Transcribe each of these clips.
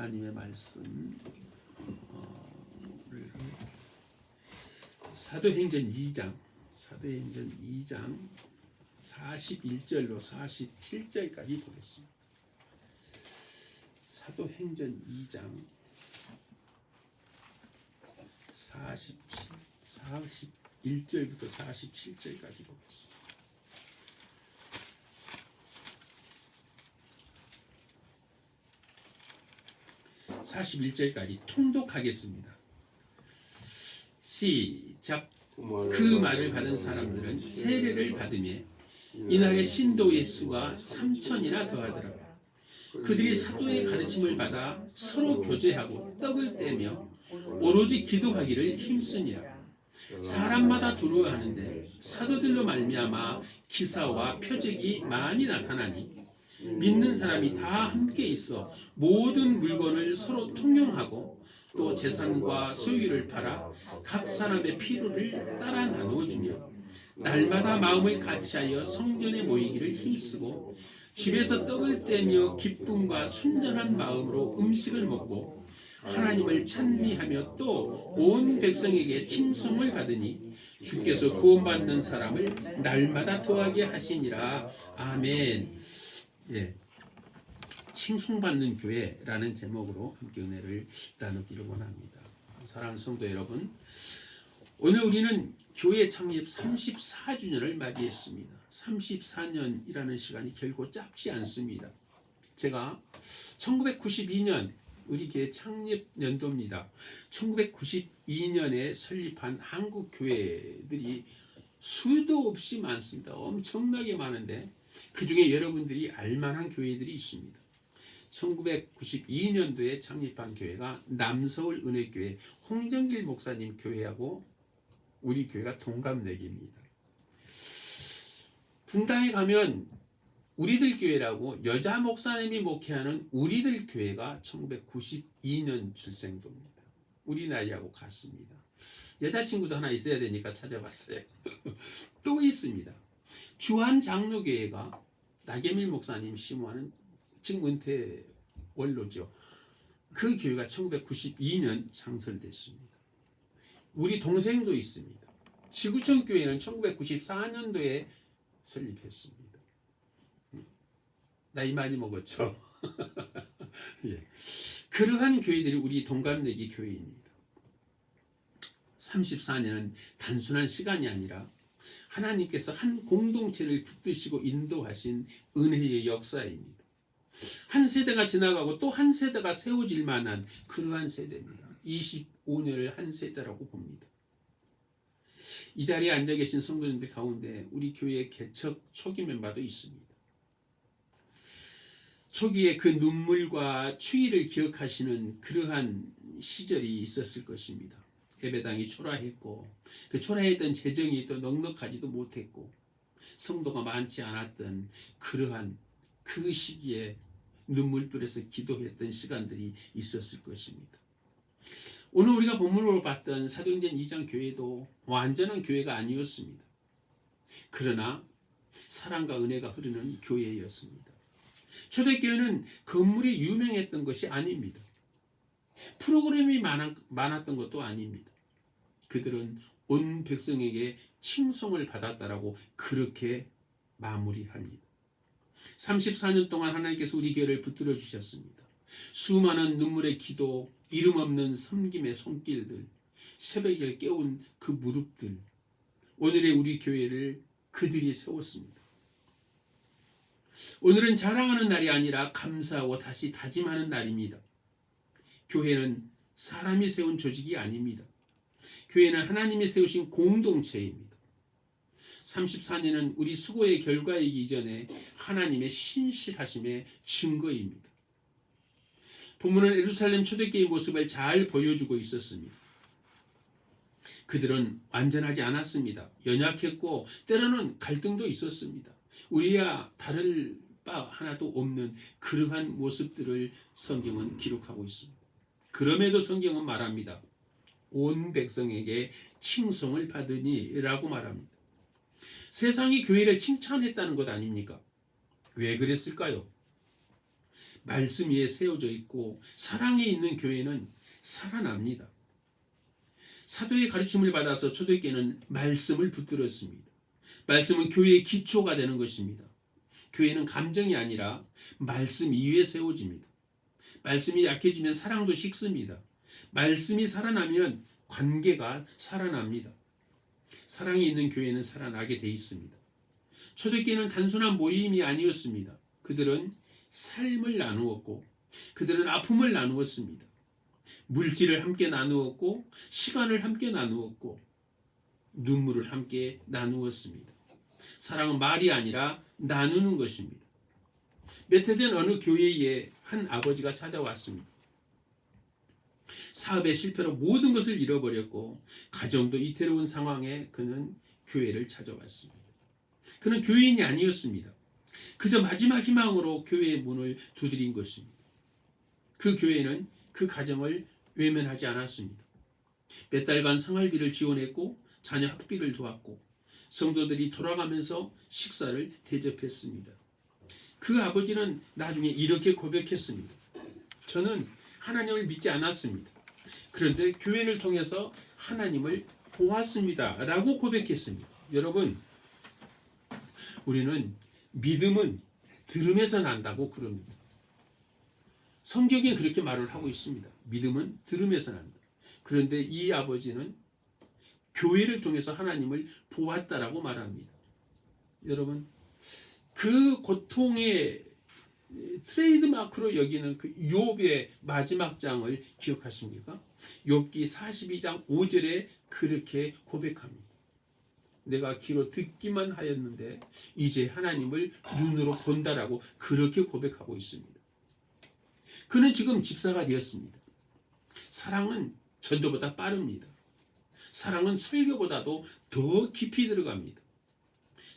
하나님의 말씀 사도행전 2장 41절로 47절까지 보겠습니다. 사도행전 2장 41절부터 47절까지 보겠습니다. (41절까지) 통독하겠습니다. 시작. 그 말을 받은 사람들은 세례를 받으며 이날에 신도의 수가 3,000이나 더하더라. 그들이 사도의 가르침을 받아 서로 교제하고 떡을 떼며 오로지 기도하기를 힘쓰니라. 사람마다 두려워하는데 사도들로 말미암아 기사와 표적이 많이 나타나니 믿는 사람이 다 함께 있어 모든 물건을 서로 통용하고 또 재산과 소유를 팔아 각 사람의 필요를 따라 나누어주며 날마다 마음을 같이하여 성전에 모이기를 힘쓰고 집에서 떡을 떼며 기쁨과 순전한 마음으로 음식을 먹고 하나님을 찬미하며 또 온 백성에게 칭송을 받으니 주께서 구원받는 사람을 날마다 더하게 하시니라. 아멘. 예, 칭송받는 교회라는 제목으로 함께 은혜를 나누기를 원합니다. 사랑하는 성도 여러분, 오늘 우리는 교회 창립 34주년을 맞이했습니다. 34년이라는 시간이 결코 짧지 않습니다. 제가 1992년 우리 교회 창립 연도입니다. 1992년에 설립한 한국 교회들이 수도 없이 많습니다. 엄청나게 많은데 그 중에 여러분들이 알만한 교회들이 있습니다. 1992년도에 창립한 교회가 남서울 은혜교회 홍정길 목사님 교회하고 우리 교회가 동갑내기입니다. 분당에 가면 우리들 교회라고 여자 목사님이 목회하는 우리들 교회가 1992년 출생도입니다. 우리 나이하고 같습니다. 여자친구도 하나 있어야 되니까 찾아봤어요. 또 있습니다. 주한 장로교회가 나계밀 목사님 심호하는 지금 은퇴 원로죠. 그 교회가 1992년 창설됐습니다. 우리 동생도 있습니다. 지구촌 교회는 1994년도에 설립했습니다. 나이 많이 먹었죠. 예. 그러한 교회들이 우리 동갑내기 교회입니다. 34년은 단순한 시간이 아니라 하나님께서 한 공동체를 붙드시고 인도하신 은혜의 역사입니다. 한 세대가 지나가고 또 한 세대가 세워질 만한 그러한 세대입니다. 25년을 한 세대라고 봅니다. 이 자리에 앉아 계신 성도님들 가운데 우리 교회 개척 초기 멤버도 있습니다. 초기에 그 눈물과 추위를 기억하시는 그러한 시절이 있었을 것입니다. 예배당이 초라했고 그 초라했던 재정이 또 넉넉하지도 못했고 성도가 많지 않았던 그러한 그 시기에 눈물불에서 기도했던 시간들이 있었을 것입니다. 오늘 우리가 본문으로 봤던 사도행전 2장 교회도 완전한 교회가 아니었습니다. 그러나 사랑과 은혜가 흐르는 교회였습니다. 초대교회는 건물이 유명했던 것이 아닙니다. 프로그램이 많았던 것도 아닙니다. 그들은 온 백성에게 칭송을 받았다라고 그렇게 마무리합니다. 34년 동안 하나님께서 우리 교회를 붙들어 주셨습니다. 수많은 눈물의 기도, 이름 없는 섬김의 손길들, 새벽을 깨운 그 무릎들, 오늘의 우리 교회를 그들이 세웠습니다. 오늘은 자랑하는 날이 아니라 감사하고 다시 다짐하는 날입니다. 교회는 사람이 세운 조직이 아닙니다. 교회는 하나님이 세우신 공동체입니다. 34년은 우리 수고의 결과이기 전에 하나님의 신실하심의 증거입니다. 본문은 예루살렘 초대교회의 모습을 잘 보여주고 있었습니다. 그들은 완전하지 않았습니다. 연약했고 때로는 갈등도 있었습니다. 우리와 다를 바 하나도 없는 그러한 모습들을 성경은 기록하고 있습니다. 그럼에도 성경은 말합니다. 온 백성에게 칭송을 받으니 라고 말합니다. 세상이 교회를 칭찬했다는 것 아닙니까? 왜 그랬을까요? 말씀 위에 세워져 있고 사랑에 있는 교회는 살아납니다. 사도의 가르침을 받아서 초대교회는 말씀을 붙들었습니다. 말씀은 교회의 기초가 되는 것입니다. 교회는 감정이 아니라 말씀 위에 세워집니다. 말씀이 약해지면 사랑도 식습니다. 말씀이 살아나면 관계가 살아납니다. 사랑이 있는 교회는 살아나게 돼 있습니다. 초대교회는 단순한 모임이 아니었습니다. 그들은 삶을 나누었고 그들은 아픔을 나누었습니다. 물질을 함께 나누었고 시간을 함께 나누었고 눈물을 함께 나누었습니다. 사랑은 말이 아니라 나누는 것입니다. 몇 해 전 어느 교회에 한 아버지가 찾아왔습니다. 사업의 실패로 모든 것을 잃어버렸고 가정도 이태로운 상황에 그는 교회를 찾아왔습니다. 그는 교인이 아니었습니다. 그저 마지막 희망으로 교회의 문을 두드린 것입니다. 그 교회는 그 가정을 외면하지 않았습니다. 몇 달간 생활비를 지원했고 자녀 학비를 도왔고 성도들이 돌아가면서 식사를 대접했습니다. 그 아버지는 나중에 이렇게 고백했습니다. 저는 하나님을 믿지 않았습니다. 그런데 교회를 통해서 하나님을 보았습니다. 라고 고백했습니다. 여러분, 우리는 믿음은 들음에서 난다고 그럽니다. 성경에 그렇게 말을 하고 있습니다. 믿음은 들음에서 난다. 그런데 이 아버지는 교회를 통해서 하나님을 보았다라고 말합니다. 여러분, 그 고통의 트레이드 마크로 여기는 그 욥의 마지막 장을 기억하십니까? 욥기 42장 5절에 그렇게 고백합니다. 내가 귀로 듣기만 하였는데 이제 하나님을 눈으로 본다라고 그렇게 고백하고 있습니다. 그는 지금 집사가 되었습니다. 사랑은 전도보다 빠릅니다. 사랑은 설교보다도 더 깊이 들어갑니다.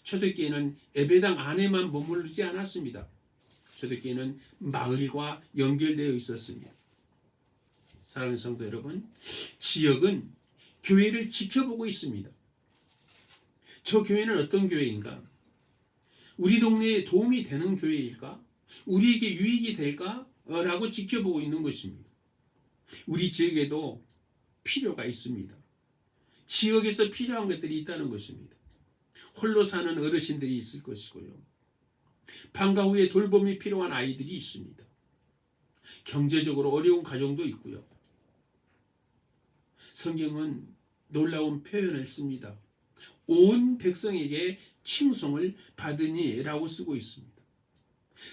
초대교회는 예배당 안에만 머무르지 않았습니다. 초대교회는 마을과 연결되어 있었습니다. 사랑하는 성도 여러분, 지역은 교회를 지켜보고 있습니다. 저 교회는 어떤 교회인가? 우리 동네에 도움이 되는 교회일까? 우리에게 유익이 될까? 라고 지켜보고 있는 것입니다. 우리 지역에도 필요가 있습니다. 지역에서 필요한 것들이 있다는 것입니다. 홀로 사는 어르신들이 있을 것이고요. 방과 후에 돌봄이 필요한 아이들이 있습니다. 경제적으로 어려운 가정도 있고요. 성경은 놀라운 표현을 씁니다. 온 백성에게 칭송을 받으니 라고 쓰고 있습니다.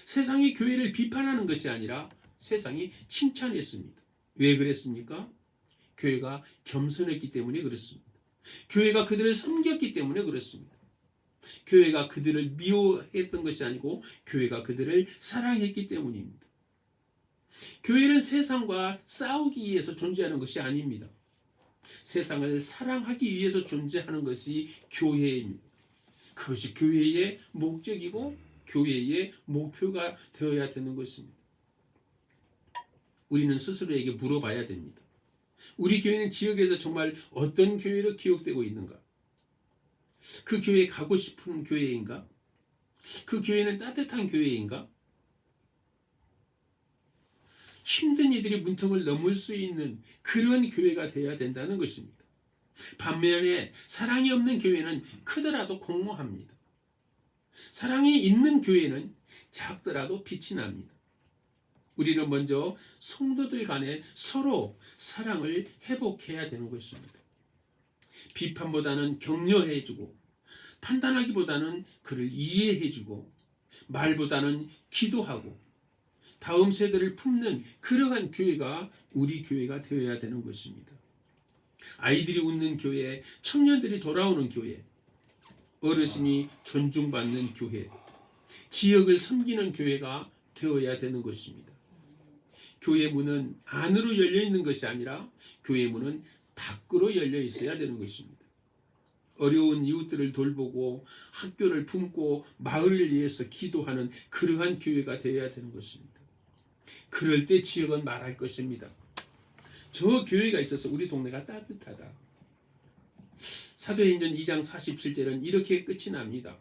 세상이 교회를 비판하는 것이 아니라 세상이 칭찬했습니다. 왜 그랬습니까? 교회가 겸손했기 때문에 그렇습니다. 교회가 그들을 섬겼기 때문에 그렇습니다. 교회가 그들을 미워했던 것이 아니고 교회가 그들을 사랑했기 때문입니다. 교회는 세상과 싸우기 위해서 존재하는 것이 아닙니다. 세상을 사랑하기 위해서 존재하는 것이 교회입니다. 그것이 교회의 목적이고 교회의 목표가 되어야 되는 것입니다. 우리는 스스로에게 물어봐야 됩니다. 우리 교회는 지역에서 정말 어떤 교회로 기억되고 있는가? 그 교회에 가고 싶은 교회인가? 그 교회는 따뜻한 교회인가? 힘든 이들이 문턱을 넘을 수 있는 그런 교회가 되어야 된다는 것입니다. 반면에 사랑이 없는 교회는 크더라도 공모합니다. 사랑이 있는 교회는 작더라도 빛이 납니다. 우리는 먼저 성도들 간에 서로 사랑을 회복해야 되는 것입니다. 비판보다는 격려해주고 판단하기보다는 그를 이해해주고 말보다는 기도하고 다음 세대를 품는 그러한 교회가 우리 교회가 되어야 되는 것입니다. 아이들이 웃는 교회, 청년들이 돌아오는 교회, 어르신이 존중받는 교회, 지역을 섬기는 교회가 되어야 되는 것입니다. 교회 문은 안으로 열려 있는 것이 아니라 교회 문은 밖으로 열려 있어야 되는 것입니다. 어려운 이웃들을 돌보고 학교를 품고 마을을 위해서 기도하는 그러한 교회가 되어야 되는 것입니다. 그럴 때 지역은 말할 것입니다. 저 교회가 있어서 우리 동네가 따뜻하다. 사도행전 2장 47절은 이렇게 끝이 납니다.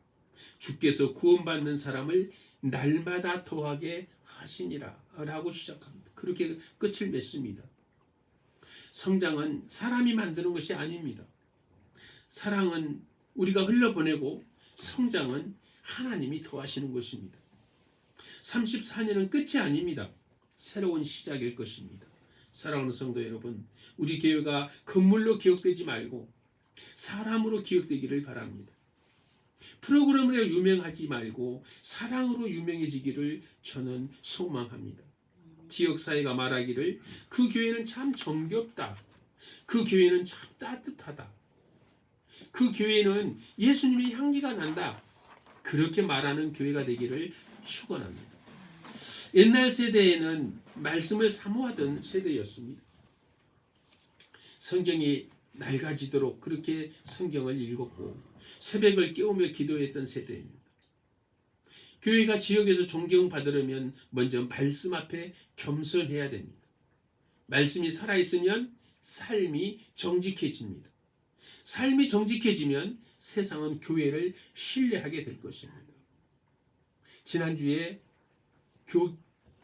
주께서 구원받는 사람을 날마다 더하게 하시니라 라고 시작합니다. 그렇게 끝을 맺습니다. 성장은 사람이 만드는 것이 아닙니다. 사랑은 우리가 흘려보내고 성장은 하나님이 더하시는 것입니다. 34년은 끝이 아닙니다. 새로운 시작일 것입니다. 사랑하는 성도 여러분, 우리 교회가 건물로 기억되지 말고 사람으로 기억되기를 바랍니다. 프로그램으로 유명하지 말고 사랑으로 유명해지기를 저는 소망합니다. 지역사회가 말하기를 그 교회는 참 정겹다. 그 교회는 참 따뜻하다. 그 교회는 예수님의 향기가 난다. 그렇게 말하는 교회가 되기를 축원합니다. 옛날 세대에는 말씀을 사모하던 세대였습니다. 성경이 낡아지도록 그렇게 성경을 읽었고 새벽을 깨우며 기도했던 세대입니다. 교회가 지역에서 존경받으려면 먼저 말씀 앞에 겸손해야 됩니다. 말씀이 살아있으면 삶이 정직해집니다. 삶이 정직해지면 세상은 교회를 신뢰하게 될 것입니다. 지난주에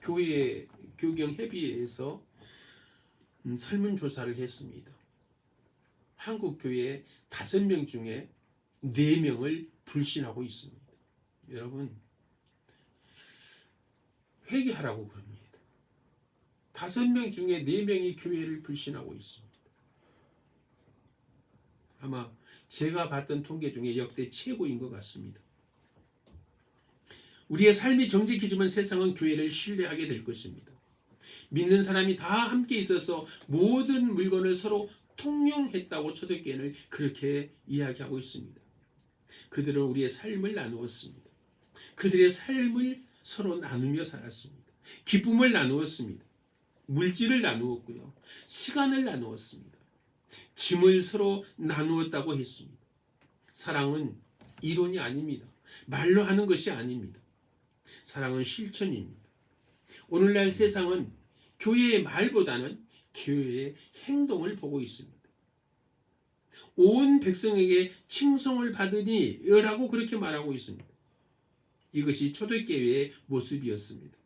교회 교경협의회에서 설문조사를 했습니다. 한국 교회 5명 중에 4명을 불신하고 있습니다. 여러분, 회개하라고 그럽니다. 5명 중에 4명이 교회를 불신하고 있습니다. 아마 제가 봤던 통계 중에 역대 최고인 것 같습니다. 우리의 삶이 정직해지면 세상은 교회를 신뢰하게 될 것입니다. 믿는 사람이 다 함께 있어서 모든 물건을 서로 통용했다고 초대교회는 그렇게 이야기하고 있습니다. 그들은 우리의 삶을 나누었습니다. 그들의 삶을 서로 나누며 살았습니다. 기쁨을 나누었습니다. 물질을 나누었고요. 시간을 나누었습니다. 짐을 서로 나누었다고 했습니다. 사랑은 이론이 아닙니다. 말로 하는 것이 아닙니다. 사랑은 실천입니다. 오늘날 세상은 교회의 말보다는 교회의 행동을 보고 있습니다. 온 백성에게 칭송을 받으니 라고 그렇게 말하고 있습니다. 이것이 초대교회의 모습이었습니다.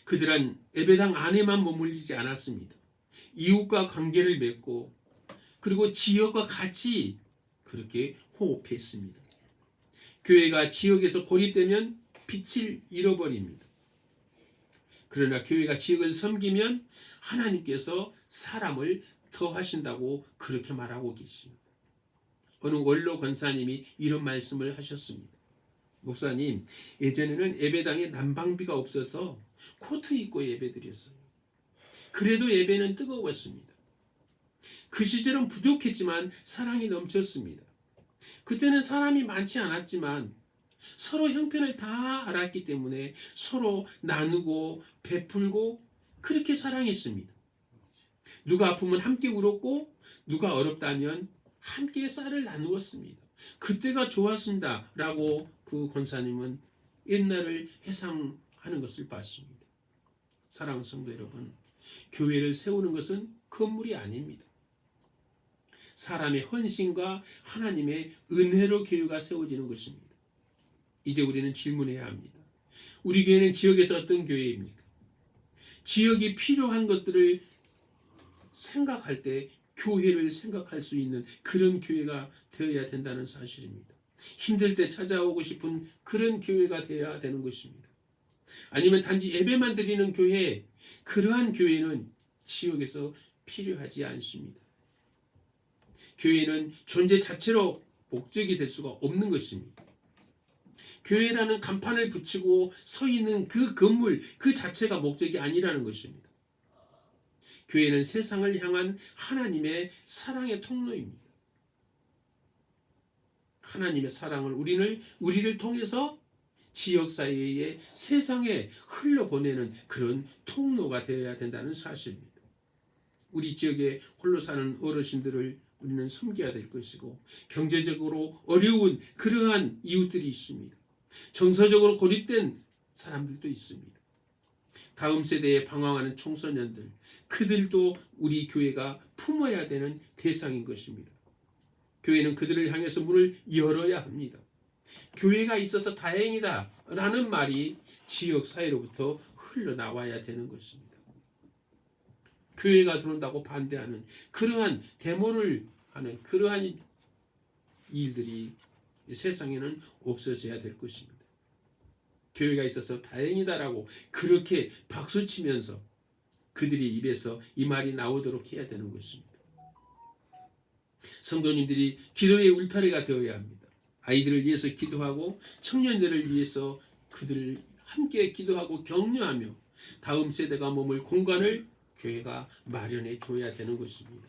그들은 예배당 안에만 머물리지 않았습니다. 이웃과 관계를 맺고 그리고 지역과 같이 그렇게 호흡했습니다. 교회가 지역에서 고립되면 빛을 잃어버립니다. 그러나 교회가 지역을 섬기면 하나님께서 사람을 더하신다고 그렇게 말하고 계십니다. 어느 원로 권사님이 이런 말씀을 하셨습니다. 목사님, 예전에는 예배당에 난방비가 없어서 코트 입고 예배드렸어요. 그래도 예배는 뜨거웠습니다. 그 시절은 부족했지만 사랑이 넘쳤습니다. 그때는 사람이 많지 않았지만 서로 형편을 다 알았기 때문에 서로 나누고 베풀고 그렇게 사랑했습니다. 누가 아프면 함께 울었고 누가 어렵다면 함께 쌀을 나누었습니다. 그때가 좋았습니다 라고 그 권사님은 옛날을 회상하는 것을 봤습니다. 사랑하는 성도 여러분, 교회를 세우는 것은 건물이 아닙니다. 사람의 헌신과 하나님의 은혜로 교회가 세워지는 것입니다. 이제 우리는 질문해야 합니다. 우리 교회는 지역에서 어떤 교회입니까? 지역이 필요한 것들을 생각할 때 교회를 생각할 수 있는 그런 교회가 되어야 된다는 사실입니다. 힘들 때 찾아오고 싶은 그런 교회가 되어야 되는 것입니다. 아니면 단지 예배만 드리는 교회, 그러한 교회는 지역에서 필요하지 않습니다. 교회는 존재 자체로 목적이 될 수가 없는 것입니다. 교회라는 간판을 붙이고 서 있는 그 건물 그 자체가 목적이 아니라는 것입니다. 교회는 세상을 향한 하나님의 사랑의 통로입니다. 하나님의 사랑을 우리를 통해서 지역사회에 세상에 흘려보내는 그런 통로가 되어야 된다는 사실입니다. 우리 지역에 홀로 사는 어르신들을 우리는 섬겨야 될 것이고 경제적으로 어려운 그러한 이웃들이 있습니다. 정서적으로 고립된 사람들도 있습니다. 다음 세대에 방황하는 청소년들, 그들도 우리 교회가 품어야 되는 대상인 것입니다. 교회는 그들을 향해서 문을 열어야 합니다. 교회가 있어서 다행이다 라는 말이 지역사회로부터 흘러나와야 되는 것입니다. 교회가 들어온다고 반대하는 그러한 데모를 하는 그러한 일들이 세상에는 없어져야 될 것입니다. 교회가 있어서 다행이다라고 그렇게 박수치면서 그들이 입에서 이 말이 나오도록 해야 되는 것입니다. 성도님들이 기도의 울타리가 되어야 합니다. 아이들을 위해서 기도하고 청년들을 위해서 그들을 함께 기도하고 격려하며 다음 세대가 머물 공간을 교회가 마련해 줘야 되는 것입니다.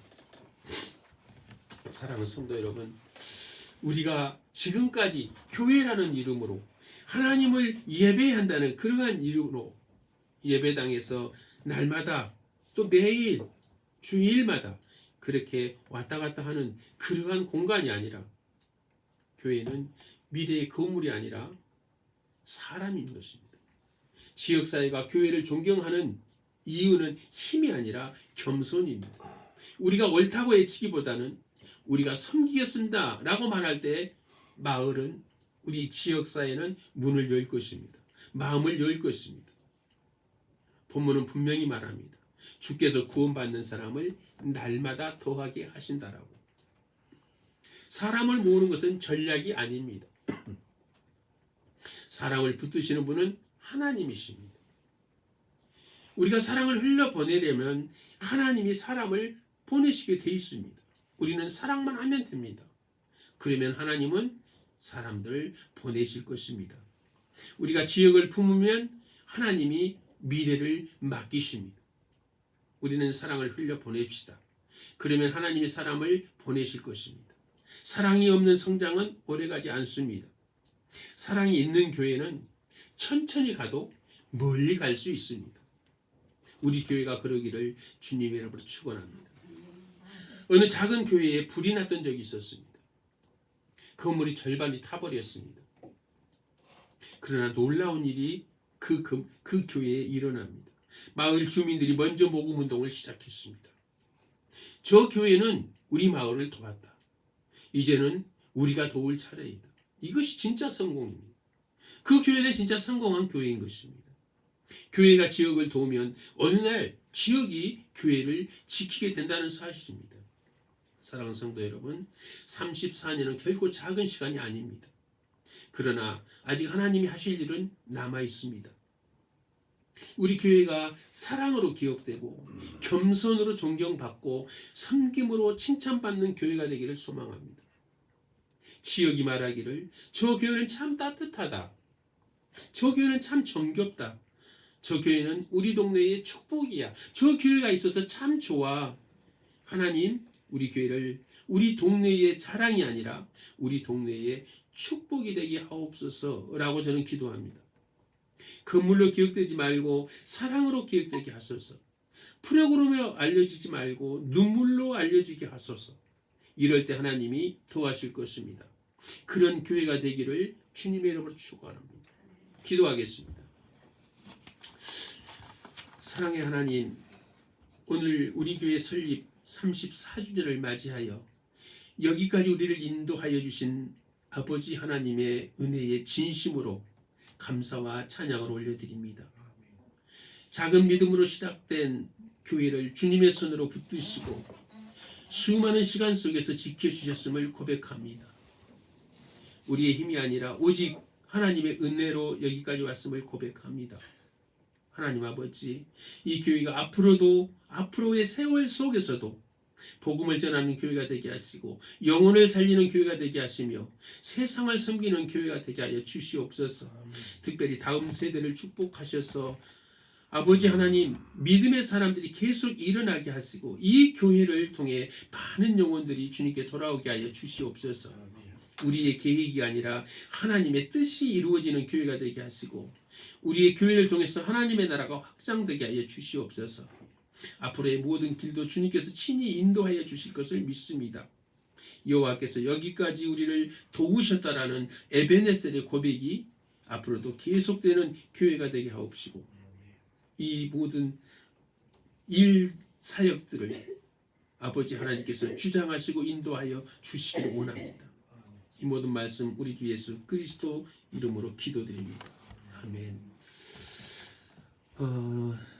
사랑하는 성도 여러분, 우리가 지금까지 교회라는 이름으로 하나님을 예배한다는 그러한 이름으로 예배당에서 날마다 또 매일 주일마다 그렇게 왔다 갔다 하는 그러한 공간이 아니라 교회는 미래의 건물이 아니라 사람인 것입니다. 지역사회가 교회를 존경하는 이유는 힘이 아니라 겸손입니다. 우리가 옳다고 외치기보다는 우리가 섬기겠습니다 라고 말할 때 마을은 우리 지역사회는 문을 열 것입니다. 마음을 열 것입니다. 본문은 분명히 말합니다. 주께서 구원받는 사람을 날마다 더하게 하신다라고. 사람을 모으는 것은 전략이 아닙니다. 사랑을 붙드시는 분은 하나님이십니다. 우리가 사랑을 흘려보내려면 하나님이 사람을 보내시게 돼 있습니다. 우리는 사랑만 하면 됩니다. 그러면 하나님은 사람들을 보내실 것입니다. 우리가 지역을 품으면 하나님이 미래를 맡기십니다. 우리는 사랑을 흘려보냅시다. 그러면 하나님이 사람을 보내실 것입니다. 사랑이 없는 성장은 오래가지 않습니다. 사랑이 있는 교회는 천천히 가도 멀리 갈 수 있습니다. 우리 교회가 그러기를 주님의 이름으로 축원합니다. 어느 작은 교회에 불이 났던 적이 있었습니다. 건물이 절반이 타버렸습니다. 그러나 놀라운 일이 그 교회에 일어납니다. 마을 주민들이 먼저 모금 운동을 시작했습니다. 저 교회는 우리 마을을 도왔다. 이제는 우리가 도울 차례이다. 이것이 진짜 성공입니다. 그 교회는 진짜 성공한 교회인 것입니다. 교회가 지역을 도우면 어느 날 지역이 교회를 지키게 된다는 사실입니다. 사랑하는 성도 여러분, 34년은 결코 작은 시간이 아닙니다. 그러나 아직 하나님이 하실 일은 남아 있습니다. 우리 교회가 사랑으로 기억되고 겸손으로 존경받고 섬김으로 칭찬받는 교회가 되기를 소망합니다. 지역이 말하기를 저 교회는 참 따뜻하다. 저 교회는 참 정겹다. 저 교회는 우리 동네의 축복이야. 저 교회가 있어서 참 좋아. 하나님, 우리 교회를 우리 동네의 자랑이 아니라 우리 동네의 축복이 되게 하옵소서라고 저는 기도합니다. 건물로 기억되지 말고 사랑으로 기억되게 하소서. 프로그램으로 알려지지 말고 눈물로 알려지게 하소서. 이럴 때 하나님이 도와주실 것입니다. 그런 교회가 되기를 주님의 이름으로 축원합니다. 기도하겠습니다. 사랑의 하나님, 오늘 우리 교회 설립 34주년을 맞이하여 여기까지 우리를 인도하여 주신 아버지 하나님의 은혜의 진심으로 감사와 찬양을 올려드립니다. 작은 믿음으로 시작된 교회를 주님의 손으로 붙드시고 수많은 시간 속에서 지켜주셨음을 고백합니다. 우리의 힘이 아니라 오직 하나님의 은혜로 여기까지 왔음을 고백합니다. 하나님 아버지, 이 교회가 앞으로의 세월 속에서도 복음을 전하는 교회가 되게 하시고 영혼을 살리는 교회가 되게 하시며 세상을 섬기는 교회가 되게 하여 주시옵소서. 특별히 다음 세대를 축복하셔서 아버지 하나님, 믿음의 사람들이 계속 일어나게 하시고 이 교회를 통해 많은 영혼들이 주님께 돌아오게 하여 주시옵소서. 우리의 계획이 아니라 하나님의 뜻이 이루어지는 교회가 되게 하시고 우리의 교회를 통해서 하나님의 나라가 확장되게 하여 주시옵소서. 앞으로의 모든 길도 주님께서 친히 인도하여 주실 것을 믿습니다. 여호와께서 여기까지 우리를 도우셨다라는 에베네셀의 고백이 앞으로도 계속되는 교회가 되게 하옵시고 이 모든 일 사역들을 아버지 하나님께서 주장하시고 인도하여 주시기를 원합니다. 이 모든 말씀 우리 주 예수 그리스도 이름으로 기도드립니다. 아멘.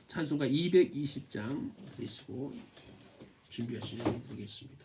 찬송가 220장 되시고 준비하시면 드리겠습니다.